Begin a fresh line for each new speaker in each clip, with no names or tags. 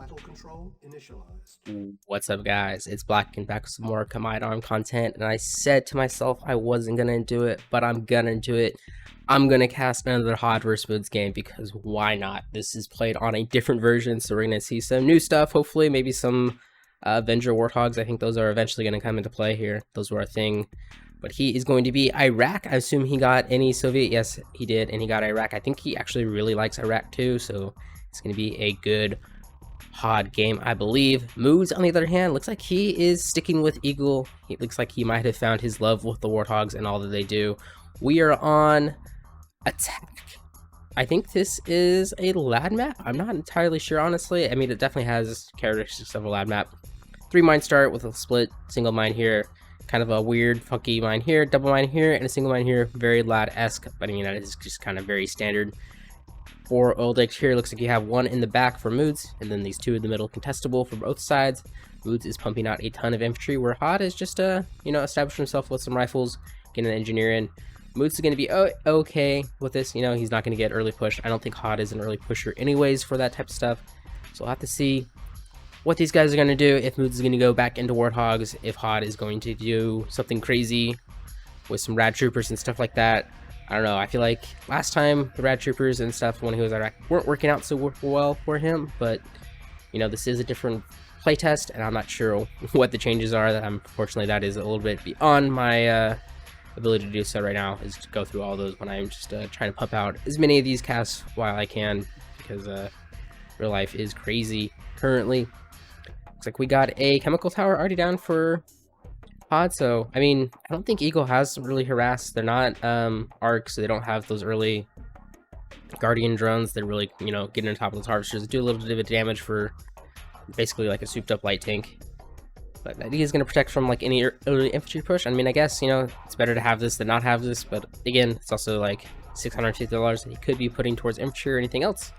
Battle control initialized.
What's up, guys? It's Black and back with some more Combined Arm content, and I said to myself I wasn't gonna do it, but I'm gonna do it. I'm gonna cast another Hod vs Moods game because why not? This is played on a different version, so we're gonna see some new stuff. Hopefully, maybe some Avenger Warthogs. I think those are eventually gonna come into play here. Those were a thing. But he is going to be Iraq. I assume he got any Soviet. Yes, he did, and he got Iraq. I think he actually really likes Iraq too, so it's gonna be a good Hod game, I believe. Moods, on the other hand, looks like he is sticking with Eagle. It looks like he might have found his love with the Warthogs and all that they do. We are on Attack. I think this is a lad map. I'm not entirely sure, honestly. I mean, it definitely has characteristics of a lad map. 3 mine start with a split single mine here. Kind of a weird, funky mine here, double mine here, and a single mine here. Very lad-esque, but I mean, that is just kind of very standard. 4 oil decks here. Looks like you have 1 in the back for Moods, and then these 2 in the middle, contestable for both sides. Moods is pumping out a ton of infantry, where Hod is just established himself with some rifles, getting an engineer in. Moods is going to be okay with this. He's not going to get early pushed. I don't think Hod is an early pusher anyways for that type of stuff. So we'll have to see what these guys are going to do. If Moods is going to go back into Warthogs, if Hod is going to do something crazy with some rad troopers and stuff like that. I don't know. I feel like last time the rad troopers and stuff when he was Iraq weren't working out so well for him, but this is a different playtest, and I'm not sure what the changes are. Unfortunately, that is a little bit beyond my ability to do so right now, is to go through all those when I'm just trying to pump out as many of these casts while I can, because real life is crazy currently. Looks like we got a chemical tower already down for Hod, so I mean, I don't think Eagle has really harassed. They're not arcs, so they don't have those early guardian drones. They're really getting on top of those harvesters, do a little bit of damage for basically like a souped up light tank. But I think he's going to protect from like any early infantry push. I mean, I guess it's better to have this than not have this, but again, it's also like $650 that he could be putting towards infantry or anything else.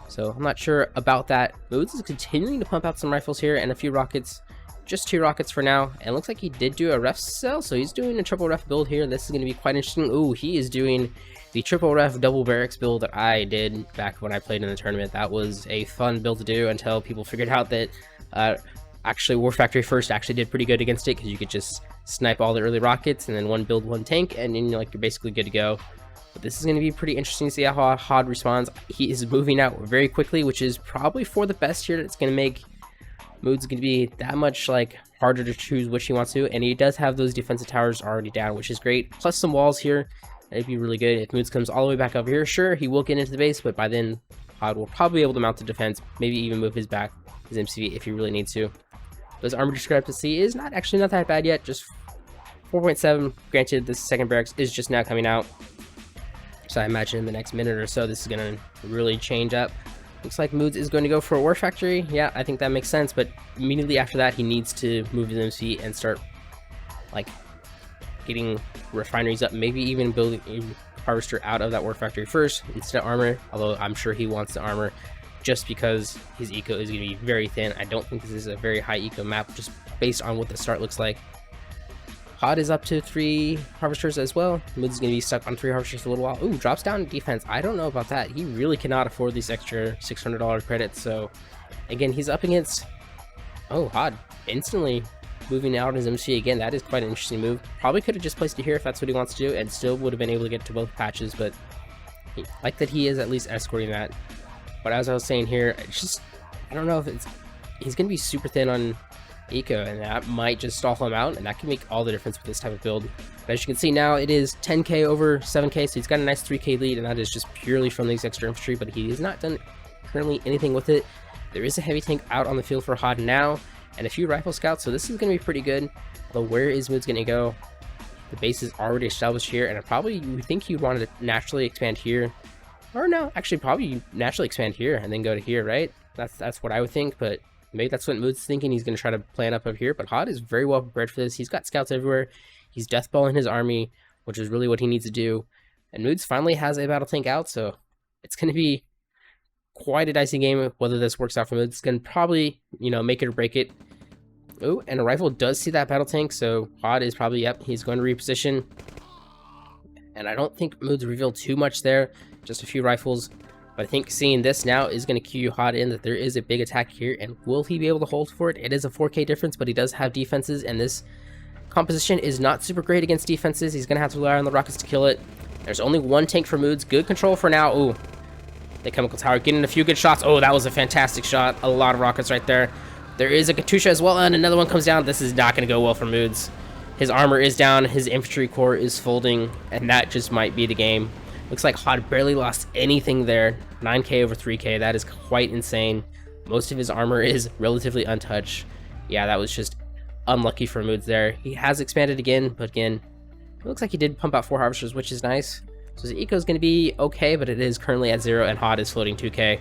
So I'm not sure about that. Moods is continuing to pump out some rifles here and a few rockets. Just 2 rockets for now, and it looks like he did do a ref cell, so he's doing a triple ref build here. This is going to be quite interesting. Ooh, he is doing the triple ref double barracks build that I did back when I played in the tournament. That was a fun build to do until people figured out that actually War Factory First actually did pretty good against it, because you could just snipe all the early rockets and then one build, one tank, and then you're basically good to go. But this is going to be pretty interesting to see how Hod responds. He is moving out very quickly, which is probably for the best here. It's going to make Moods going to be that much harder to choose which he wants to, and he does have those defensive towers already down, which is great, plus some walls here. That'd be really good. If Moods comes all the way back over here, sure, he will get into the base, but by then Hod will probably be able to mount the defense, maybe even move his MCV if he really needs to. But his armor discrepancy is not that bad yet, just 4.7. Granted, this second barracks is just now coming out, so I imagine in the next minute or so this is going to really change up. Looks like Moods is going to go for a War Factory. Yeah, I think that makes sense, but immediately after that, he needs to move his MC and start, getting refineries up, maybe even building a harvester out of that War Factory first instead of armor, although I'm sure he wants the armor just because his eco is going to be very thin. I don't think this is a very high eco map, just based on what the start looks like. Hod is up to 3 harvesters as well. Moods is going to be stuck on 3 harvesters for a little while. Ooh, drops down in defense. I don't know about that. He really cannot afford these extra $600 credits. So, again, he's up against... Oh, Hod instantly moving out his MC again. That is quite an interesting move. Probably could have just placed it here if that's what he wants to do, and still would have been able to get to both patches, but I like that he is at least escorting that. But as I was saying here, it's just... I don't know if it's... He's going to be super thin on eco, and that might just stall him out, and that can make all the difference with this type of build. But as you can see now, it is 10k over 7k, so he's got a nice 3k lead, and that is just purely from these extra infantry, but he has not done currently anything with it. There is a heavy tank out on the field for Hod now, and a few rifle scouts, so this is going to be pretty good. Although where is Moods going to go? The base is already established here, and probably you would think you'd want to naturally expand here, or no, actually probably naturally expand here and then go to here, right? That's what I would think, but maybe that's what Moods is thinking. He's going to try to plan up here, but Hod is very well prepared for this. He's got scouts everywhere. He's deathballing his army, which is really what he needs to do. And Moods finally has a battle tank out, so it's going to be quite a dicey game whether this works out for Moods. It's going to probably, make it or break it. Oh, and a rifle does see that battle tank, so Hod is probably, yep, he's going to reposition. And I don't think Moods revealed too much there, just a few rifles. But I think seeing this now is going to cue Hod in that there is a big attack here, and will he be able to hold for it? It is a 4k difference, but he does have defenses, and this composition is not super great against defenses. He's going to have to rely on the rockets to kill it. There's only one tank for Moods. Good control for now. Ooh, the chemical tower getting a few good shots. Oh, that was a fantastic shot. A lot of rockets right there. There is a Katusha as well, and another one comes down. This is not going to go well for Moods. His armor is down, his infantry core is folding, and that just might be the game. Looks like Hod barely lost anything there. 9k over 3k, that is quite insane. Most of his armor is relatively untouched. Yeah, that was just unlucky for Moods there. He has expanded again, but again, it looks like he did pump out 4 harvesters, which is nice. So his eco is going to be okay, but it is currently at 0, and Hod is floating 2k,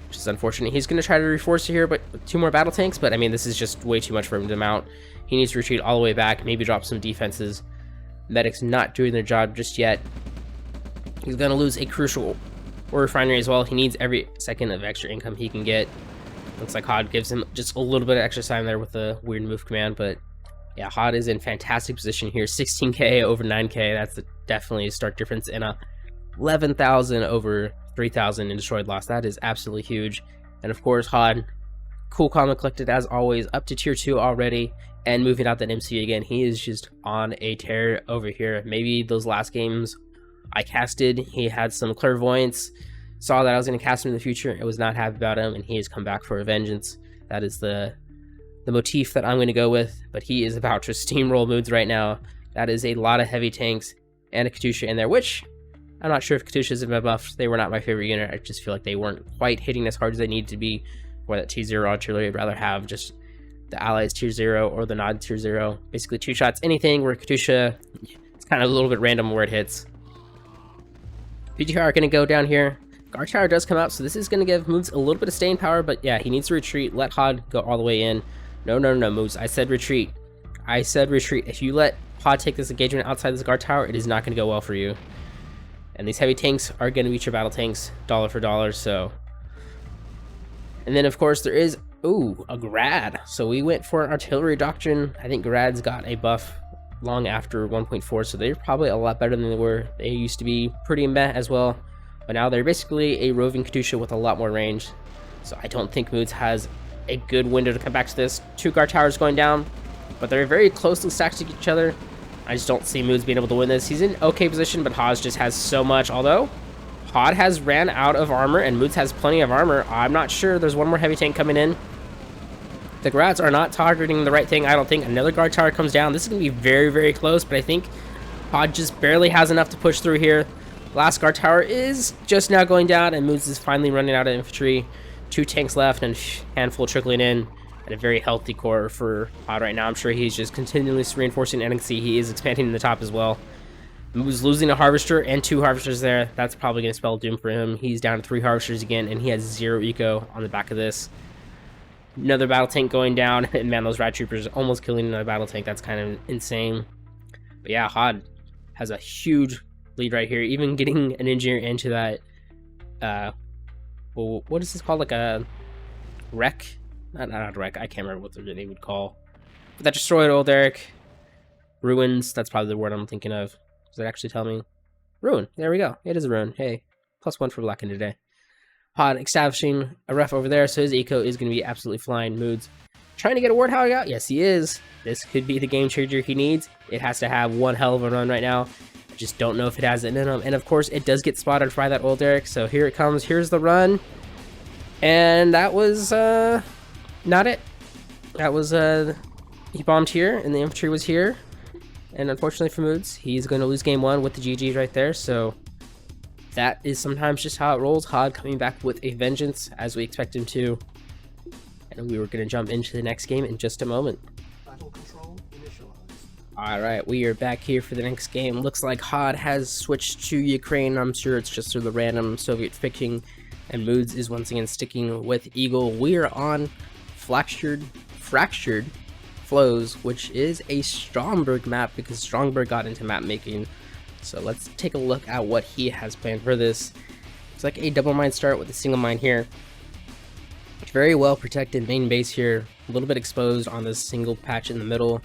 which is unfortunate. He's going to try to reforce it here, but with 2 more battle tanks, but I mean, this is just way too much for him to mount. He needs to retreat all the way back, maybe drop some defenses. Medic's not doing their job just yet. He's going to lose a crucial ore refinery as well. He needs every second of extra income he can get. Looks like Hod gives him just a little bit of extra time there with the weird move command, but yeah, Hod is in fantastic position here. 16k over 9k, that's definitely a stark difference, and a 11,000 over 3,000 in destroyed loss. That is absolutely huge. And of course, Hod, cool, calm, and collected as always, up to tier 2 already, and moving out that MC again. He is just on a tear over here. Maybe those last games I casted, he had some clairvoyance, saw that I was going to cast him in the future, and was not happy about him, and he has come back for a vengeance. That is the motif that I'm going to go with, but he is about to steamroll Moods right now. That is a lot of heavy tanks and a Katusha in there, which I'm not sure if Katusha's have been buffed. They were not my favorite unit. I just feel like they weren't quite hitting as hard as they needed to be for that tier 0 artillery. I'd rather have just the allies tier 0 or the nod tier 0. Basically 2 shots, anything where Katusha, it's kind of a little bit random where it hits. PGR are going to go down here. Guard tower does come out, so this is going to give Moods a little bit of staying power, but yeah, he needs to retreat. Let Hod go all the way in. No, Moods. I said retreat. I said retreat. If you let Hod take this engagement outside this guard tower, it is not going to go well for you. And these heavy tanks are going to beat your battle tanks dollar for dollar, so. And then, of course, there is, ooh, a Grad. So we went for an artillery doctrine. I think Grads got a buff long after 1.4, so they're probably a lot better than they were. They used to be pretty meh as well, but now they're basically a roving Katusha with a lot more range. So I don't think Moods has a good window to come back to this. 2 guard towers going down, but they're very closely stacked to each other. I just don't see Moods being able to win this. He's in okay position, but Hod just has so much. Although Hod has ran out of armor and Moods has plenty of armor. I'm not sure. There's one more heavy tank coming in. The Grads are not targeting the right thing, I don't think. Another guard tower comes down. This is going to be very, very close, but I think Hod just barely has enough to push through here. Last guard tower is just now going down, and Moods is finally running out of infantry. 2 tanks left and a handful trickling in, and a very healthy core for Hod right now. I'm sure he's just continuously reinforcing, and I can see he is expanding in the top as well. Moods losing a harvester and 2 harvesters there. That's probably going to spell doom for him. He's down to 3 harvesters again, and he has 0 eco on the back of this. Another battle tank going down, and man, those rad troopers almost killing another battle tank. That's kind of insane. But yeah, Hod has a huge lead right here, even getting an engineer into that well, what is this called, like a wreck? Not a wreck, I can't remember what they would call, but that destroyed old Eric. Ruins, that's probably the word I'm thinking of. Does it actually tell me? Ruin, there we go. It is a ruin. Hey, +1 for blacking today. Hod establishing a ref over there, so his eco is going to be absolutely flying. Moods trying to get a Warthog out. Yes, he is. This could be the game changer he needs. It has to have one hell of a run right now. I just don't know if it has it in him. And of course, it does get spotted by that old Derek. So here it comes. Here's the run. And that was not it. That was he bombed here, and the infantry was here. And unfortunately for Moods, he's going to lose game 1 with the GG right there. So that is sometimes just how it rolls. Hod coming back with a vengeance, as we expect him to. And we were going to jump into the next game in just a moment.
Battle control initialized.
Alright, we are back here for the next game. Looks like Hod has switched to Ukraine. I'm sure it's just through the random Soviet picking. And Moods is once again sticking with Eagle. We are on Fractured Flows, which is a Stromberg map, because Stromberg got into map making. So let's take a look at what he has planned for this. It's like a double mine start with a single mine here. Very well protected main base here, a little bit exposed on this single patch in the middle.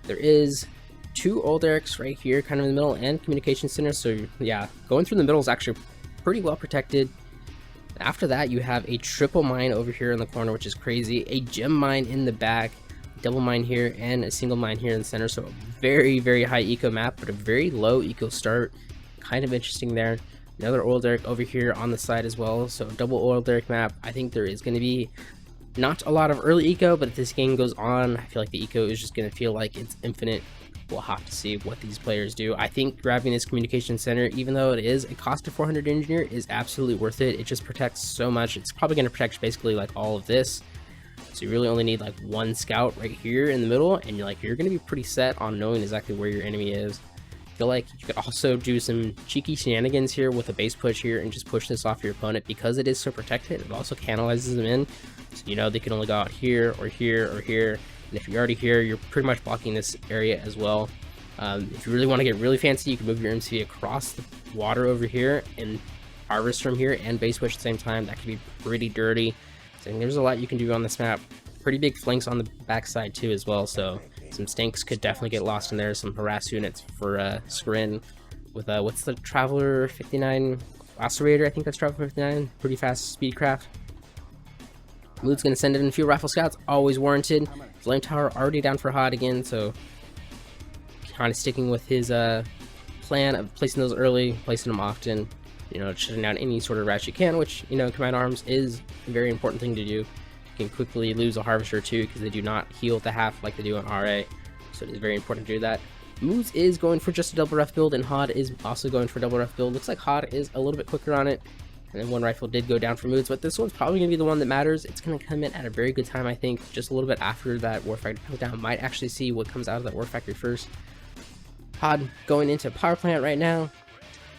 There is 2 old Erics right here, kind of in the middle, and communication center. So yeah, going through the middle is actually pretty well protected. After that, you have a triple mine over here in the corner, which is crazy. A gem mine in the back, double mine here, and a single mine here in the center. So a very, very high eco map, but a very low eco start. Kind of interesting there. Another oil derrick over here on the side as well. So double oil derrick map. I think there is going to be not a lot of early eco, but if this game goes on, I feel like the eco is just going to feel like it's infinite. We'll have to see what these players do. I think grabbing this communication center, even though it is a cost of 400 engineer, is absolutely worth it. It just protects so much. It's probably going to protect basically like all of this. So you really only need like one scout right here in the middle, and you're going to be pretty set on knowing exactly where your enemy is. I feel like you could also do some cheeky shenanigans here with a base push here and just push this off your opponent because it is so protected. It also canalizes them in, so you know they can only go out here or here or here. And if you're already here, you're pretty much blocking this area as well. If you really want to get really fancy, you can move your MC across the water over here and harvest from here and base push at the same time. That could be pretty dirty. So there's a lot you can do on this map. Pretty big flanks on the backside too as well, so some stanks could definitely get lost in there. Some harass units for Skrin with what's the Traveler 59 Lacerator? I think that's Traveler 59. Pretty fast speed craft. Mood's gonna send in a few rifle scouts, always warranted. Flame Tower already down for HOD again, so kind of sticking with his plan of placing those early, placing them often, you know, shutting down any sort of ratchet you can, which, you know, command arms is a very important thing to do. You can quickly lose a harvester too because they do not heal at the half like they do on RA, so it is very important to do that. Moods is going for just a double ref build, and HOD is also going for a double ref build. Looks like HOD is a little bit quicker on it. And then one rifle did go down for Moods, but this one's probably going to be the one that matters. It's going to come in at a very good time, I think, just a little bit after that War Factory comes down. Might actually see what comes out of that War Factory first. HOD going into power plant right now.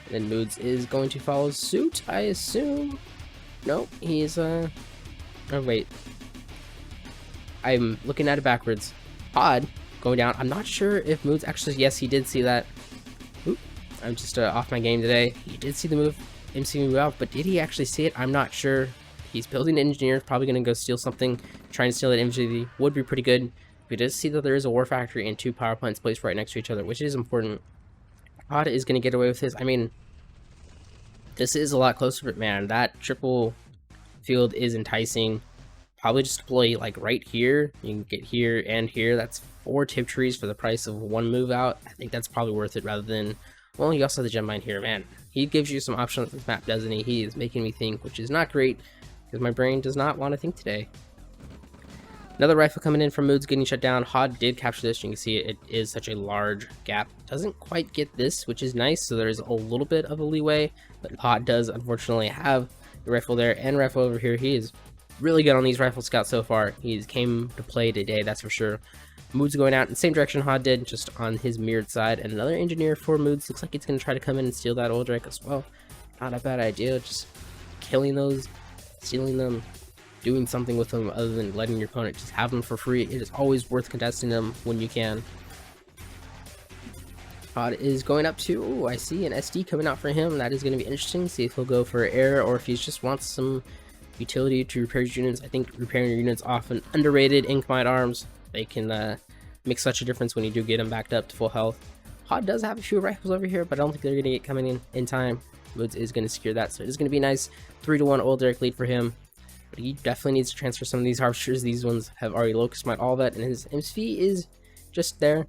And then Moods is going to follow suit, I assume. Nope, he's, oh wait. I'm looking at it backwards. HOD going down. I'm not sure if Moods actually, yes, he did see that. Oop, I'm just off my game today. He did see the move. MC move out, but did he actually see it? I'm not sure. He's building an engineer, probably going to go steal something, trying to steal that MGV. Would be pretty good. We did see that there is a war factory and two power plants placed right next to each other, which is important. HOD is going to get away with this. I mean, this is a lot closer, but man, that triple field is enticing. Probably just deploy like right here. You can get here and here. That's 4 tip trees for the price of 1 move out. I think that's probably worth it rather than, well, you also have the gem mine here, man. He gives you some options with this map, doesn't he? He is making me think, which is not great, because my brain does not want to think today. Another rifle coming in from Moods getting shut down. HOD did capture this. You can see it is such a large gap. Doesn't quite get this, which is nice, so there's a little bit of a leeway, but HOD does unfortunately have the rifle there and rifle over here. He is really good on these rifle scouts so far. He's came to play today, that's for sure. Moods going out in the same direction HOD did, just on his mirrored side. And another engineer for Moods. Looks like it's going to try to come in and steal that oil derrick as well. Not a bad idea, just killing those, stealing them, doing something with them other than letting your opponent just have them for free. It is always worth contesting them when you can. HOD is going up to, oh, I see an SD coming out for him. That is going to be interesting. See if he'll go for air or if he just wants some utility to repair his units. I think repairing your units often underrated in combined arms. They can make such a difference when you do get them backed up to full health. HOD does have a few rifles over here, but I don't think they're going to get coming in time. Woods is going to secure that, so it is going to be nice. 3-1 oil derrick lead for him. But he definitely needs to transfer some of these harvesters. These ones have already locust mined all that, and his MSV is just there.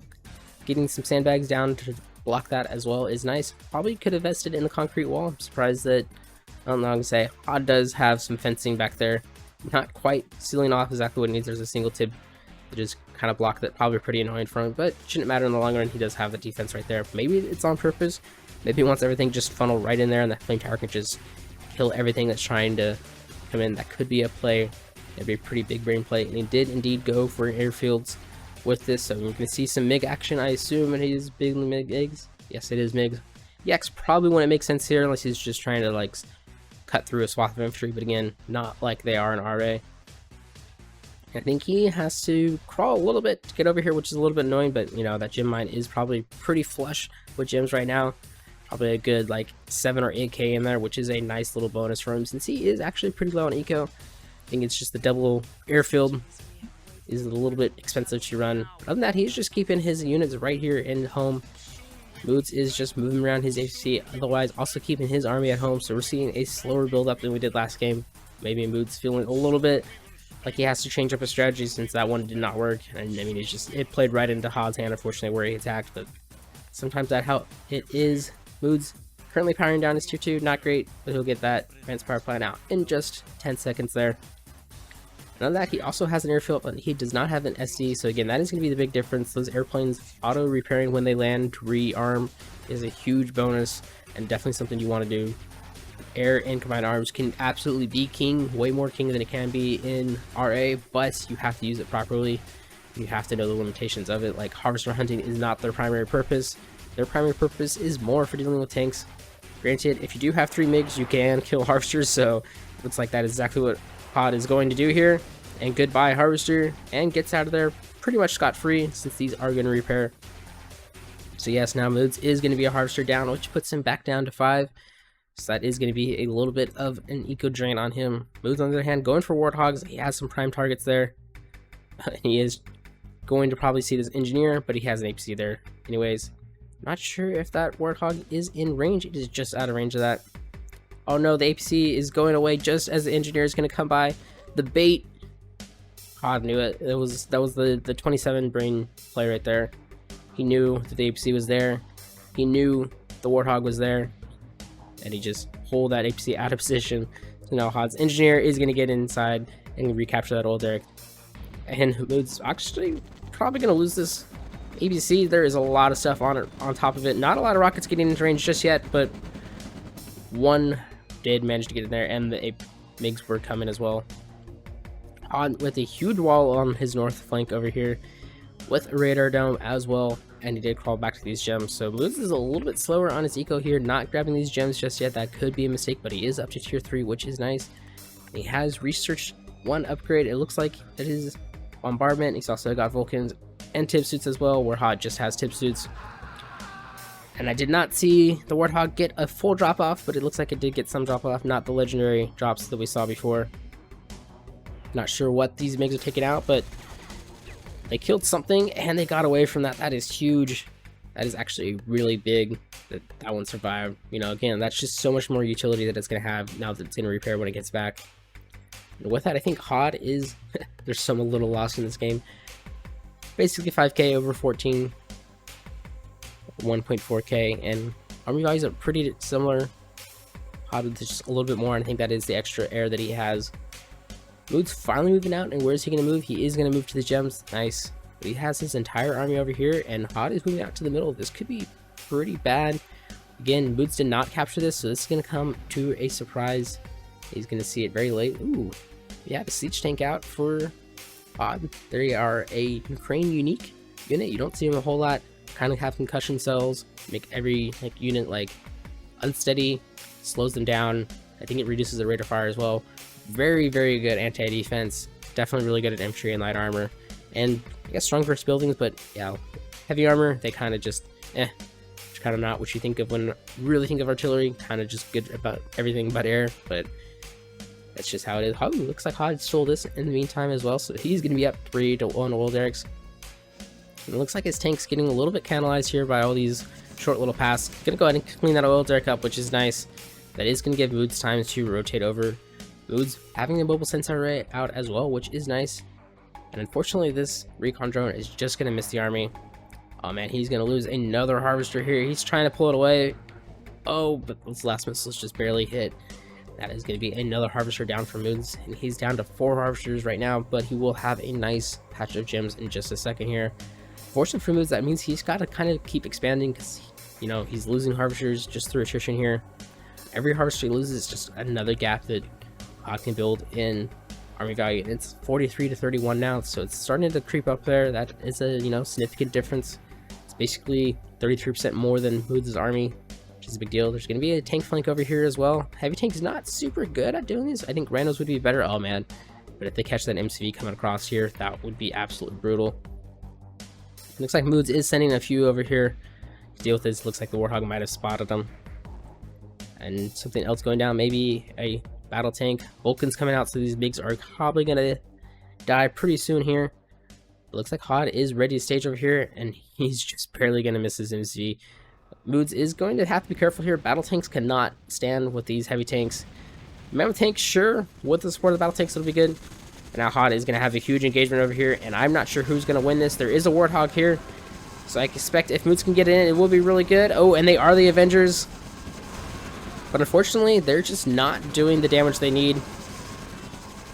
Getting some sandbags down to block that as well is nice. Probably could have vested in the concrete wall. I'm surprised that, I don't know, I'm going to say, HOD does have some fencing back there. Not quite sealing off exactly what it needs. There's a single tip that just kind of blocked that. Probably pretty annoying for him, but shouldn't matter in the long run. He does have the defense right there. Maybe it's on purpose. Maybe he wants everything just funnel right in there, and that flame tower can just kill everything that's trying to come in. That could be a play. That'd be a pretty big brain play, and he did indeed go for airfields with this, so we're going to see some MiG action, I assume, and he's big MiG eggs. Yes, it is MiG. Yaks probably wouldn't make sense here unless he's just trying to like cut through a swath of infantry, but again, not like they are in RA. I think he has to crawl a little bit to get over here, which is a little bit annoying, but you know, that gem mine is probably pretty flush with gems right now. Probably a good like 7 or 8k in there, which is a nice little bonus for him since he is actually pretty low on eco. I think it's just the double airfield is a little bit expensive to run. But other than that, he's just keeping his units right here in home. Moods is just moving around his HC, otherwise also keeping his army at home, so we're seeing a slower build up than we did last game. Maybe Moods feeling a little bit like he has to change up his strategy since that one did not work, and I mean it played right into Hod's hand, unfortunately, where he attacked, but sometimes that's how it is. Moods currently powering down his tier 2, not great, but he'll get that advanced power plant out in just 10 seconds there. None of that, he also has an airfield, but he does not have an SD, so again, that is going to be the big difference. Those airplanes auto-repairing when they land to rearm is a huge bonus, and definitely something you want to do. Air and combined arms can absolutely be king, way more king than it can be in RA, but you have to use it properly. You have to know the limitations of it. Like, harvester hunting is not their primary purpose. Their primary purpose is more for dealing with tanks. Granted, if you do have 3 MiGs, you can kill harvesters, so it looks like that is exactly what Pod is going to do here. And goodbye harvester, and gets out of there pretty much scot-free since these are going to repair. So yes, now Moods is going to be a harvester down, which puts him back down to 5. So that is going to be a little bit of an eco drain on him. Moods, on the other hand, going for Warthogs. He has some prime targets there. He is going to probably see this engineer, but he has an APC there anyways. Not sure if that Warthog is in range. It is just out of range of that. Oh no, the APC is going away just as the engineer is going to come by. The bait. God knew it. That was the 27 brain play right there. He knew that the APC was there. He knew the Warthog was there. And he just pulled that APC out of position. So now Hod's engineer is going to get inside and recapture that old Derek. And Mood's actually probably going to lose this APC. There is a lot of stuff on it, on top of it. Not a lot of rockets getting into range just yet, but one did manage to get in there, and the MiGs were coming as well. Hod with a huge wall on his north flank over here, with a radar dome as well, and he did crawl back to these gems. So Moods is a little bit slower on his eco here, not grabbing these gems just yet. That could be a mistake, but he is up to tier 3, which is nice. He has researched one upgrade. It looks like it is bombardment. He's also got Vulcans and tip suits as well, where Hod just has tip suits. And I did not see the Warthog get a full drop off, but it looks like it did get some drop off, not the legendary drops that we saw before. Not sure what these MiGs are taking out, but they killed something and they got away from that. That is huge. That is actually really big that that one survived. You know, again, that's just so much more utility that it's going to have now that it's going to repair when it gets back. And with that, I think Hod is... there's some little loss in this game. Basically 5k over 14. 1.4k. And army values are pretty similar. Hod with just a little bit more, and I think that is the extra air that he has. Mood's finally moving out, and where is he going to move? He is going to move to the gems. Nice. But he has his entire army over here, and Hod is moving out to the middle. This could be pretty bad. Again, Moods did not capture this, so this is going to come to a surprise. He's going to see it very late. Ooh, yeah, the siege tank out for Hod. They are a Ukraine unique unit. You don't see them a whole lot. Kind of have concussion cells, make every unit unsteady, slows them down. I think it reduces the rate of fire as well. Very, very good anti-defense. Definitely really good at infantry and light armor. And I guess strong versus buildings, but yeah, heavy armor, they kind of just, it's kind of not what you think of when you really think of artillery. Kind of just good about everything but air, but that's just how it is. Oh, looks like Hod stole this in the meantime as well, so he's going to be up 3-1 oil derricks. And it looks like his tank's getting a little bit canalized here by all these short little paths. Gonna go ahead and clean that oil derrick up, which is nice. That is going to give Moods time to rotate over. Moods having a mobile sensor array out as well, which is nice. And unfortunately, this recon drone is just going to miss the army. Oh man, he's going to lose another harvester here. He's trying to pull it away. Oh, but those last missiles just barely hit. That is going to be another harvester down for Moods. And he's down to 4 harvesters right now, but he will have a nice patch of gems in just a second here. Fortunately for Moods, that means he's got to kind of keep expanding because, you know, he's losing harvesters just through attrition here. Every harvester he loses is just another gap that Hod can build in army value. And it's 43 to 31 now, so it's starting to creep up there. That is a, you know, significant difference. It's basically 33% more than Moods' army, which is a big deal. There's going to be a tank flank over here as well. Heavy tank is not super good at doing this. I think randos would be better. Oh man, but if they catch that MCV coming across here, that would be absolutely brutal. Looks like Moods is sending a few over here to deal with this. Looks like the Warthog might have spotted them. And something else going down, maybe a battle tank. Vulcans coming out, so these MiGs are probably going to die pretty soon here. It looks like Hod is ready to stage over here, and he's just barely going to miss his MCV. Moods is going to have to be careful here. Battle tanks cannot stand with these heavy tanks. Mammoth tank, sure, with the support of the battle tanks, it'll be good. And now Hod is going to have a huge engagement over here, and I'm not sure who's going to win this. There is a Warthog here, so I expect if Moods can get in, it will be really good. Oh, and they are the Avengers. But unfortunately, they're just not doing the damage they need.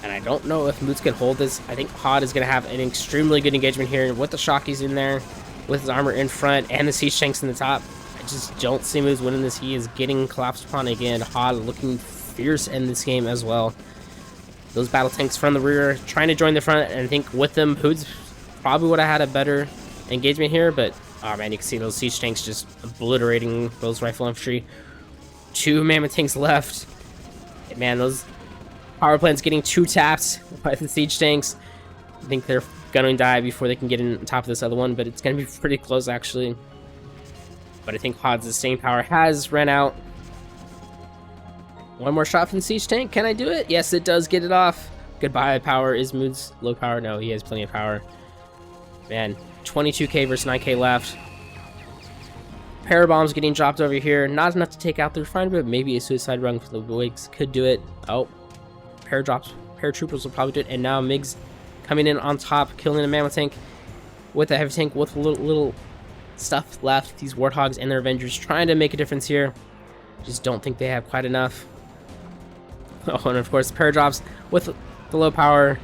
And I don't know if Moods can hold this. I think Hod is going to have an extremely good engagement here with the Shockies in there, with his armor in front, and the siege tanks in the top. I just don't see Moods winning this. He is getting collapsed upon again. Hod looking fierce in this game as well. Those battle tanks from the rear trying to join the front, and I think with them, Moods probably would have had a better engagement here, but oh man, you can see those siege tanks just obliterating those rifle infantry. 2 mammoth tanks left. And man, those power plants getting 2 tapped by the siege tanks. I think they're gonna die before they can get in on top of this other one, but it's gonna be pretty close actually. But I think Hod's staying power has ran out. One more shot from the siege tank. Can I do it? Yes, it does get it off. Goodbye power. Is Moods low power? No, he has plenty of power. Man, 22k versus 9k left. Parabombs getting dropped over here. Not enough to take out the refiner, but maybe a suicide run for the Wigs could do it. Oh, paratroopers will probably do it. And now MiGs coming in on top, killing a mammoth tank with a heavy tank with little stuff left. These Warthogs and their Avengers trying to make a difference here. Just don't think they have quite enough. Oh, and of course, paradrops with the low power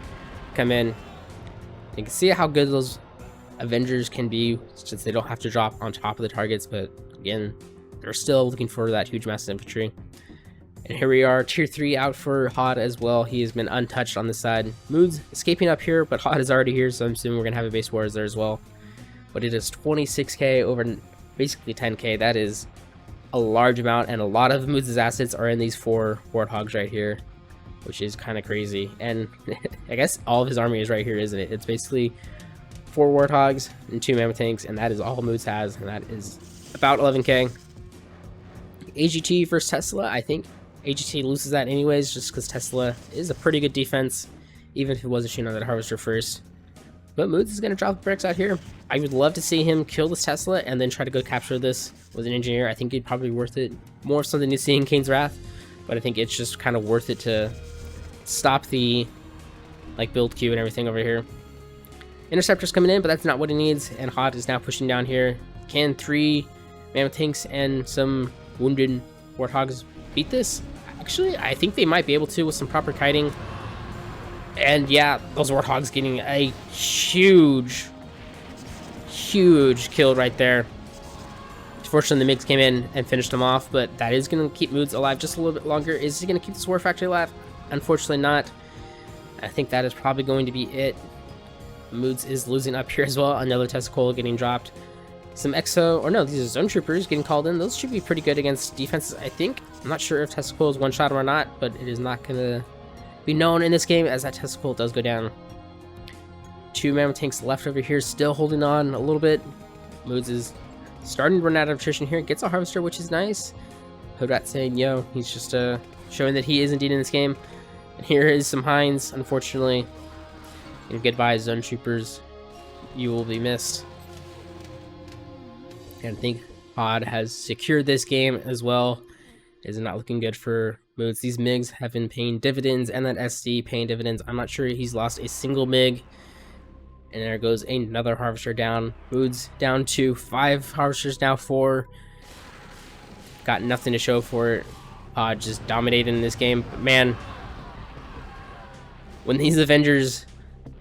come in. You can see how good those Avengers can be since they don't have to drop on top of the targets, but again, they're still looking for that huge mass infantry. And here we are, tier 3 out for Hod as well. He has been untouched on this side. Moods escaping up here, but Hod is already here, so I'm assuming we're gonna have a base wars there as well. But it is 26k over basically 10k. That is a large amount, and a lot of Moods' assets are in these 4 Warthogs right here, which is kind of crazy. And I guess all of his army is right here, isn't it? It's basically 4 Warthogs and 2 mammoth tanks, and that is all Moods has, and that is about 11k. AGT versus Tesla, I think AGT loses that anyways, just because Tesla is a pretty good defense, even if it was a shooting on that Harvester first. But Moods is going to drop the bricks out here. I would love to see him kill this Tesla and then try to go capture this with an engineer. I think it'd probably be worth it. More so than you see in Kane's Wrath, but I think it's just kind of worth it to stop the build queue and everything over here. Interceptor's coming in, but that's not what he needs, and Hod is now pushing down here. Can 3 mammoth tanks and some wounded Warthogs beat this? Actually, I think they might be able to with some proper kiting. And yeah, those Warthogs getting a huge kill right there. Fortunately, the MiGs came in and finished them off, but that is going to keep Moods alive just a little bit longer. Is he going to keep this War Factory alive? Unfortunately not. I think that is probably going to be it. Moods is losing up here as well. Another testicle getting dropped. Some exo, or no, these are zone troopers getting called in. Those should be pretty good against defenses, I think. I'm not sure if testicle is one-shot or not, but it is not going to be known in this game as that testicle does go down. 2 mammoth tanks left over here, still holding on a little bit. Moods is starting to run out of attrition here. Gets a harvester, which is nice. Hodrat saying, yo, he's just showing that he is indeed in this game. And here is some Hinds, unfortunately. And goodbye, zone troopers. You will be missed. And I think Hod has secured this game as well. It is not looking good for Moods. These MiGs have been paying dividends, and that SD paying dividends. I'm not sure he's lost a single MiG. And there goes another harvester down. Moods down to 5 harvesters, now 4. Got nothing to show for it. Hod just dominated in this game. But man, when these Avengers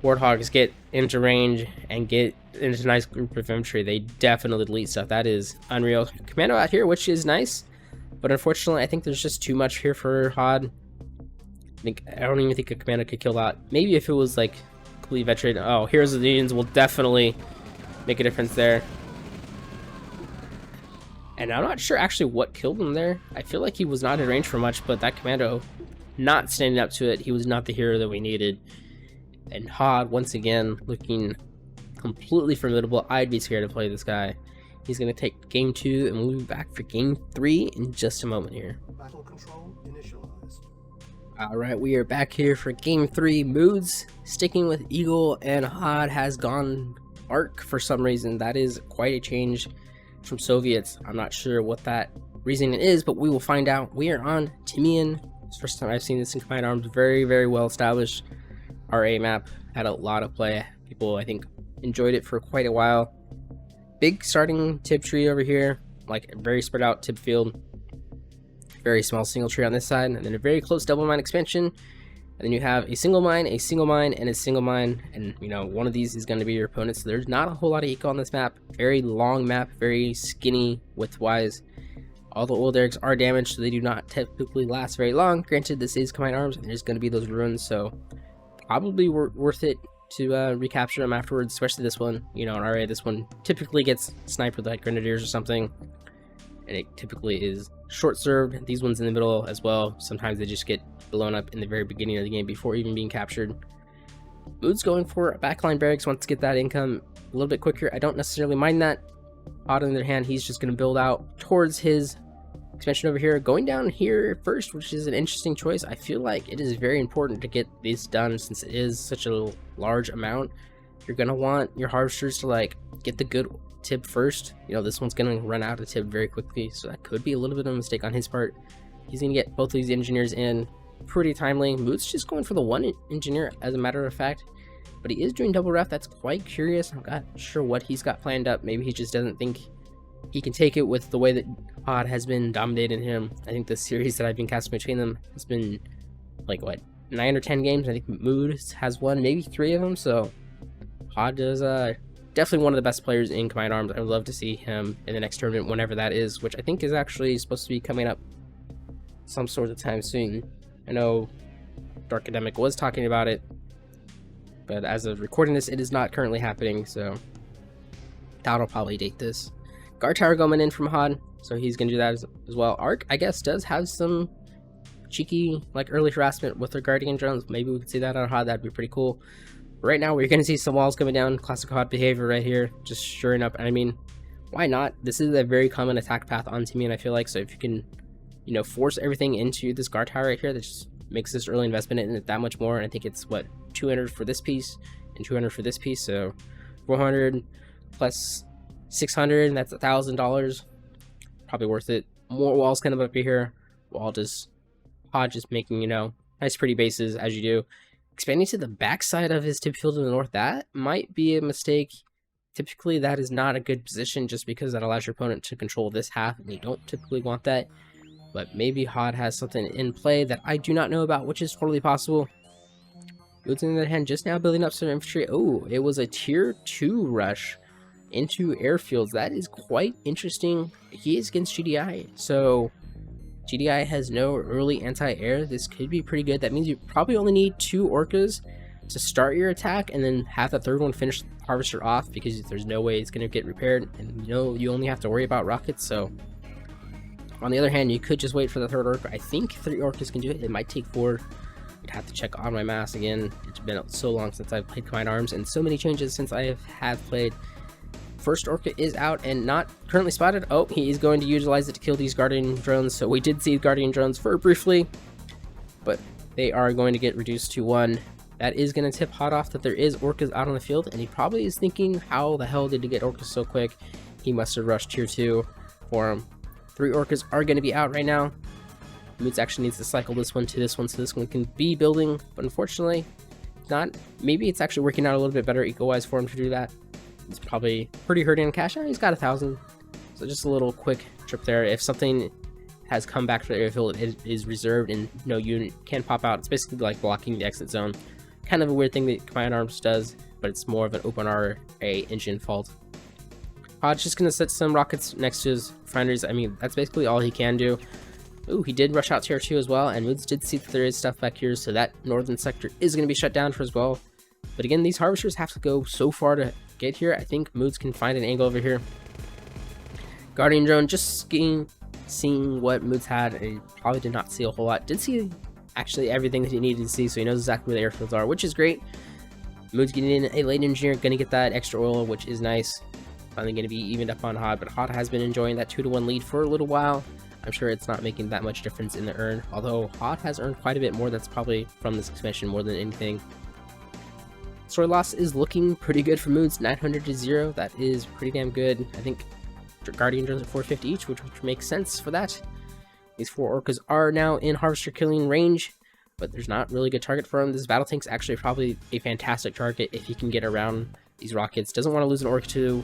Warthogs get into range and get into a nice group of infantry, they definitely delete stuff. That is unreal. Commando out here, which is nice, but unfortunately I think there's just too much here for Hod. I don't even think a commando could kill that. Maybe if it was like completely veteran. Oh, Heroes of the Legions will definitely make a difference there. And I'm not sure actually what killed him there. I feel like he was not in range for much, but that commando not standing up to it. He was not the hero that we needed. And Hod, once again, looking completely formidable. I'd be scared to play this guy. He's going to take game 2, and we'll be back for game 3 in just a moment here.
Battle control initialized.
Alright, we are back here for game 3. Moods sticking with Eagle, and Hod has gone Arc for some reason. That is quite a change. from Soviets. I'm not sure what that reasoning is, but we will find out. We are on Timian. It's the first time I've seen this in Combined Arms. Very, very well established RA map. Had a lot of play. People, I think, enjoyed it for quite a while. Big starting tip tree over here, like a very spread out tip field. Very small single tree on this side, and then a very close double mine expansion. And then you have a single mine, and a single mine, and you know, one of these is going to be your opponent. So there's not a whole lot of eco on this map. Very long map, very skinny width-wise. All the oil derricks are damaged, so they do not typically last very long. Granted, this is Combined Arms, and there's going to be those ruins, so probably worth it to recapture them afterwards, especially this one. You know, in RA, this one typically gets sniped with like grenadiers or something, and it typically is short-served. These ones in the middle as well, sometimes they just get blown up in the very beginning of the game before even being captured. Mood's going for backline barracks, wants to get that income a little bit quicker. I don't necessarily mind that. Odd on the other hand, he's just going to build out towards his expansion over here, going down here first, which is an interesting choice. I feel like it is very important to get this done since it is such a large amount. You're going to want your harvesters to like get the good tip first. You know, this one's going to run out of tip very quickly, so that could be a little bit of a mistake on his part. He's going to get both of these engineers in pretty timely. Mood's just going for the one engineer as a matter of fact, but he is doing double ref. That's quite curious. I'm not sure what he's got planned up. Maybe he just doesn't think he can take it with the way that Odd has been dominating him. I think the series that I've been casting between them has been like what, 9 or 10 games. I think Mood has won maybe 3 of them, so Odd is definitely one of the best players in Combined Arms. I would love to see him in the next tournament, whenever that is, which I think is actually supposed to be coming up some sort of time soon. I know Dark Academic was talking about it, but as of recording this, it is not currently happening, so that'll probably date this. Guard Tower going in from Hod, so he's going to do that as well. Arc, I guess, does have some cheeky, like, early harassment with their Guardian drones. Maybe we could see that on Hod. That'd be pretty cool. Right now, we're going to see some walls coming down. Classic Hod behavior right here, just shoring up. I mean, why not? This is a very common attack path on Timian, I feel like, so if you can, you know, force everything into this Guard Tower right here, that just makes this early investment in it that much more. And I think it's, what, 200 for this piece and 200 for this piece, so 400 plus 600, that's $1,000. Probably worth it. More walls kind of up here. Wall just Hod just making, you know, nice pretty bases as you do. Expanding to the backside of his tip field in the north, that might be a mistake. Typically that is not a good position just because that allows your opponent to control this half, and you don't typically want that. But maybe Hod has something in play that I do not know about, which is totally possible. Mood's on the other hand just now building up some infantry. Oh, it was a tier 2 rush into airfields. That is quite interesting. He is against GDI, so GDI has no early anti-air. This could be pretty good. That means you probably only need 2 orcas to start your attack, and then have the third one finish the harvester off, because there's no way it's going to get repaired, and you know you only have to worry about rockets. So on the other hand, you could just wait for the third orca. I think 3 orcas can do it. It might take 4. I'd have to check on my mass again. It's been so long since I've played Combined Arms, and so many changes since I have played. First orca is out and not currently spotted. Oh, he is going to utilize it to kill these Guardian drones. So we did see Guardian drones for briefly, but they are going to get reduced to 1. That is going to tip Hod off that there is orcas out on the field, and he probably is thinking, how the hell did he get orcas so quick? He must have rushed tier 2 for him. 3 orcas are going to be out right now. Moods actually needs to cycle this one to this one, so this one can be building, but unfortunately not. Maybe it's actually working out a little bit better eco-wise for him to do that. It's probably pretty hurting in cash. He's got 1,000, so just a little quick trip there. If something has come back to the airfield, it is reserved and no unit can pop out. It's basically like blocking the exit zone. Kind of a weird thing that Combined Arms does, but it's more of an OpenRA engine fault. Hod's just gonna set some rockets next to his refineries. I mean, that's basically all he can do. Ooh, he did rush out tier 2 as well, and Moods did see that there is stuff back here, so that northern sector is going to be shut down for as well. But again, these harvesters have to go so far to get here. I think Moods can find an angle over here. Guardian drone just seeing what Moods had, and he probably did not see a whole lot. Did see actually everything that he needed to see, so he knows exactly where the airfields are, which is great. Moods getting in a late engineer, going to get that extra oil, which is nice. Finally going to be evened up on Hod, but Hod has been enjoying that 2-1 lead for a little while. I'm sure it's not making that much difference in the earn, although Hod has earned quite a bit more. That's probably from this expansion more than anything. Story loss is looking pretty good for Moods, 900 to 0. That is pretty damn good. I think Guardian drones at 450 each, which makes sense for that. These 4 orcas are now in harvester killing range, but there's not really good target for him. This battle tank's actually probably a fantastic target if he can get around these rockets. Doesn't want to lose an orc to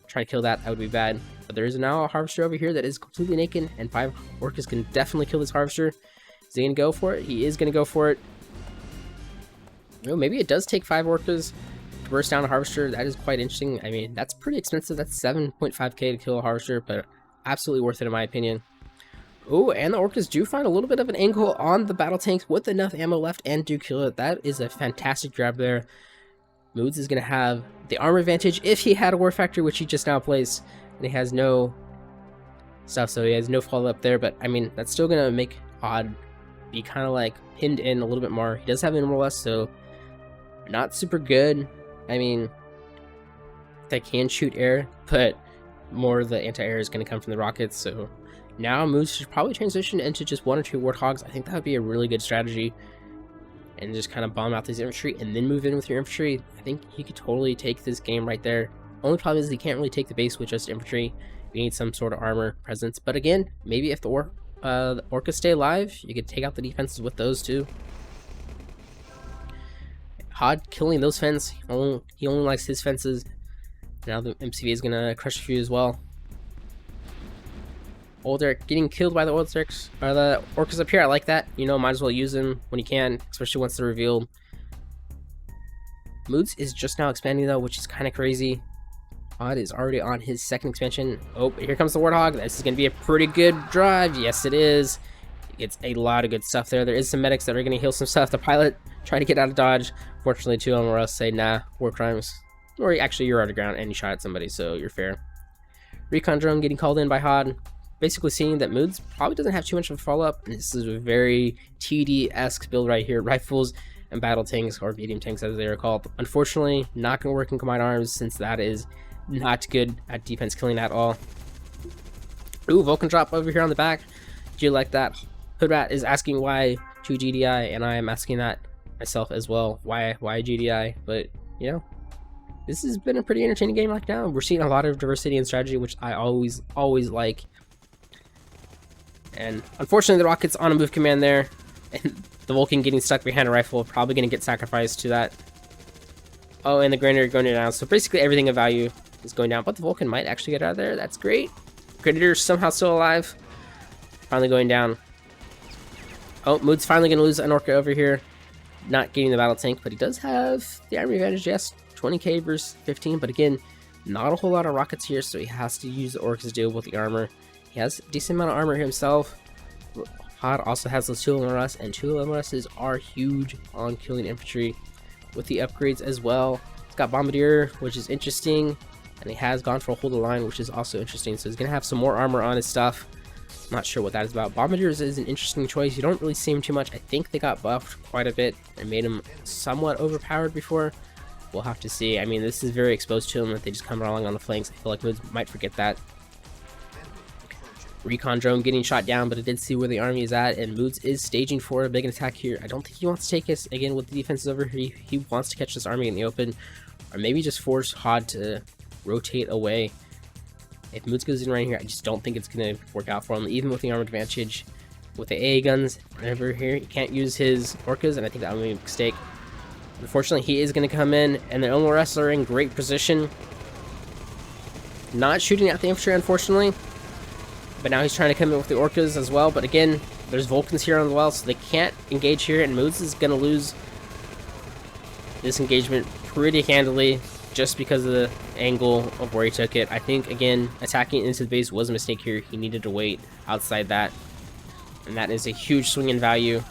try to kill that. That would be bad. But there is now a harvester over here that is completely naked, and 5 orcas can definitely kill this harvester. Is he going to go for it? He is going to go for it. Oh, maybe it does take 5 orcas to burst down a harvester. That is quite interesting. I mean, that's pretty expensive. That's 7.5k to kill a harvester, but absolutely worth it in my opinion. Oh, and the orcas do find a little bit of an angle on the battle tanks with enough ammo left and do kill it. That is a fantastic grab there. Moods is going to have the armor advantage if he had a war factor, which he just now placed, and he has no stuff, so he has no follow up there. But I mean, that's still going to make Odd be kind of like pinned in a little bit more. He does have an less, so not super good. I mean, they can shoot air, but more of the anti-air is going to come from the rockets. So now Moose should probably transition into just 1 or 2 warthogs. I think that would be a really good strategy, and just kind of bomb out these infantry and then move in with your infantry. I think he could totally take this game right there. Only problem is he can't really take the base with just infantry. You need some sort of armor presence, but again, maybe if the orcas stay alive, you could take out the defenses with those too. Hod killing those fences. He only likes his fences. Now the MCV is gonna crush a few as well. Olderic getting killed by the Olderics, or the orcas up here. I like that. You know, might as well use them when you can, especially once they're revealed. Moods is just now expanding though, which is kind of crazy. Odd is already on his 2nd expansion. Oh, here comes the Warthog. This is going to be a pretty good drive. Yes, it is. It's a lot of good stuff there. There is some medics that are going to heal some stuff. The pilot trying to get out of dodge. Fortunately, 2 of them will say, nah, war crimes. Or actually, you're underground and you shot at somebody, so you're fair. Recon drone getting called in by Hod. Basically seeing that Moods probably doesn't have too much of a follow-up. And this is a very TD-esque build right here. Rifles and battle tanks, or medium tanks as they are called. Unfortunately, not going to work in combined arms, since that is not good at defense killing at all. Ooh, Vulcan drop over here on the back. Do you like that? Hoodrat is asking why 2 GDI, and I am asking that myself as well. Why GDI? But, you know, this has been a pretty entertaining game like now. We're seeing a lot of diversity and strategy, which I always like. And unfortunately, the rocket's on a move command there, and the Vulcan getting stuck behind a rifle, probably going to get sacrificed to that. Oh, and the Grenadier going down. So basically everything of value is going down, but the Vulcan might actually get out of there. That's great. Grenadier somehow still alive. Finally going down. Oh, Mood's finally going to lose an Orca over here. Not getting the battle tank, but he does have the army advantage, yes. 20k versus 15, but again, not a whole lot of rockets here, so he has to use the Orcs to deal with the armor. He has a decent amount of armor himself. Hod also has those 2 LMRS, and 2 LMRSs are huge on killing infantry with the upgrades as well. He's got Bombardier, which is interesting, and he has gone for a hold the line, which is also interesting. So he's going to have some more armor on his stuff. Not sure what that is about. Bombardiers is an interesting choice. You don't really see him too much. I think they got buffed quite a bit and made him somewhat overpowered before. We'll have to see. I mean, this is very exposed to him that they just come along on the flanks. I feel like Moods might forget that. Recon drone getting shot down, but it did see where the army is at, and Moods is staging for a big attack here. I don't think he wants to take us again with the defenses over here. He wants to catch this army in the open, or maybe just force Hod to rotate away. If Moods goes in right here, I just don't think it's going to work out for him, even with the armor advantage. With the AA guns over here, he can't use his Orcas, and I think that would be a mistake. Unfortunately, he is going to come in, and the LMRS are in great position. Not shooting at the infantry, unfortunately. But now he's trying to come in with the Orcas as well. But again, there's Vulcans here on the well, so they can't engage here, and Moods is going to lose this engagement pretty handily just because of the angle of where he took it. I think, again, attacking into the base was a mistake here. He needed to wait outside that, and that is a huge swing in value.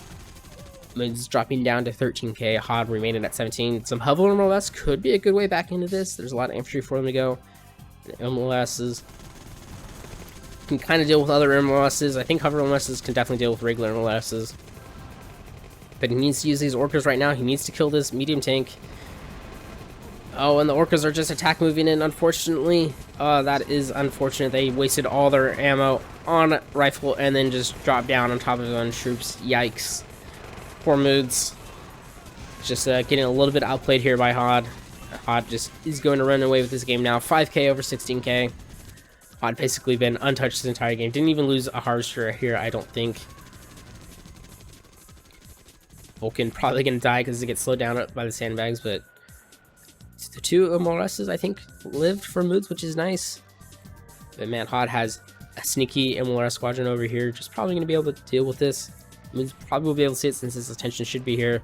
Moods dropping down to 13k, Hod remaining at 17. Some hover MLS could be a good way back into this. There's a lot of infantry for them to go. The MLSs can kind of deal with other MLSs. I think hover MLSs can definitely deal with regular MLSs. But he needs to use these Orcas right now. He needs to kill this medium tank. Oh, and the Orcas are just attack moving in, unfortunately. That is unfortunate. They wasted all their ammo on rifle and then just dropped down on top of his own troops. Yikes. Poor Moods. Just getting a little bit outplayed here by Hod. Hod just is going to run away with this game now. 5k over 16k. Hod basically been untouched this entire game. Didn't even lose a harvester here, I don't think. Vulcan probably gonna die because it gets slowed down by the sandbags, but the 2 MLSs I think lived for moods, which is nice. But man, Hod has a sneaky MLRS squadron over here, just probably gonna be able to deal with this. Moods probably will be able to see it since his attention should be here.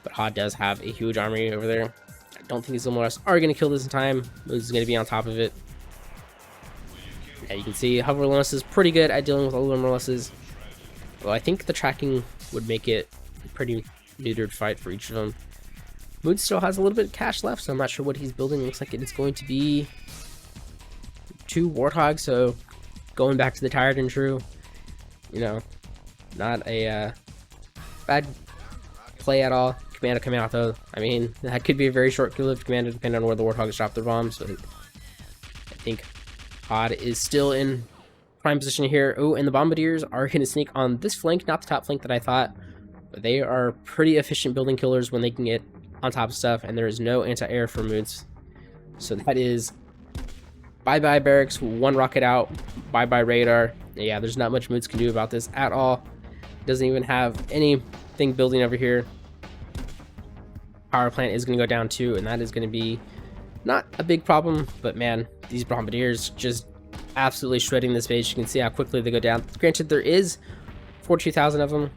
But Hod does have a huge army over there. I don't think these MLRS are gonna kill this in time. Moods is gonna be on top of it. Yeah, you can see Hover Relentless is pretty good at dealing with all the MLSs. Well, I think the tracking would make it a pretty neutered fight for each of them. Mood still has a little bit of cash left, so I'm not sure what he's building. It looks like it's going to be 2 Warthogs, so going back to the Tired and True. You know, not a bad play at all. Commando coming out though. I mean, that could be a very short-lived commando depending on where the Warthogs drop their bombs, but I think Hod is still in prime position here. Oh, and the Bombardiers are going to sneak on this flank, not the top flank that I thought, but they are pretty efficient building killers when they can get on top of stuff, and there is no anti-air for moods. So that is bye-bye barracks, 1 rocket out, bye-bye radar. Yeah, there's not much moods can do about this at all. Doesn't even have anything building over here. Power plant is going to go down too, and that is going to be not a big problem, but man, these Bombardiers just absolutely shredding this base. You can see how quickly they go down. Granted, there is 42,000 of them,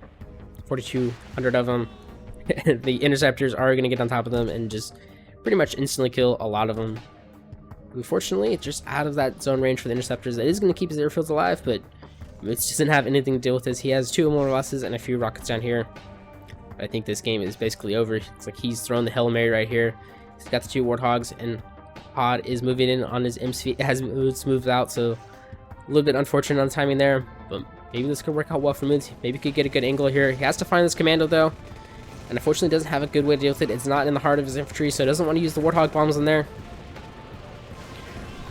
4,200 of them. The interceptors are going to get on top of them and just pretty much instantly kill a lot of them. Unfortunately, it's just out of that zone range for the interceptors. That is going to keep his airfields alive, but it doesn't have anything to deal with this. He has 2 more losses and a few rockets down here. I think this game is basically over. It's like he's thrown the Hail Mary right here. He's got the 2 Warthogs, and Hod is moving in on his MC. Has moved out, so a little bit unfortunate on the timing there. But maybe this could work out well for Moods. Maybe he could get a good angle here. He has to find this commando though, and unfortunately doesn't have a good way to deal with it. It's not in the heart of his infantry, so doesn't want to use the Warthog bombs in there.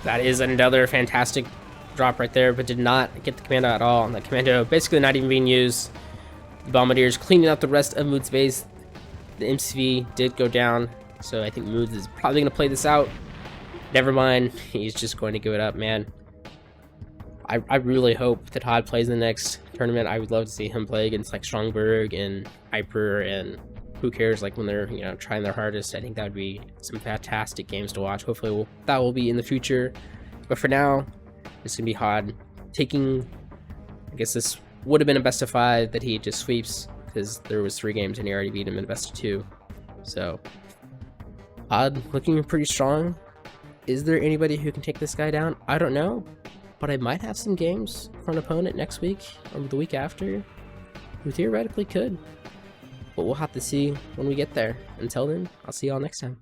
That is another fantastic drop right there, but did not get the commando at all. And the commando basically not even being used. The Bombardiers cleaning out the rest of Mood's base. The MCV did go down, so I think Moods is probably going to play this out. Never mind, he's just going to give it up, man. I really hope that Hod plays in the next tournament. I would love to see him play against like Strongberg and Hyper and who cares, like when they're, you know, trying their hardest. I think that would be some fantastic games to watch. Hopefully that will be in the future. But for now, it's going to be Hod taking, I guess this would have been a best of 5 that he just sweeps because there was 3 games and he already beat him in a best of 2. So Hod looking pretty strong. Is there anybody who can take this guy down? I don't know, but I might have some games for an opponent next week or the week after who theoretically could. But we'll have to see when we get there. Until then, I'll see y'all next time.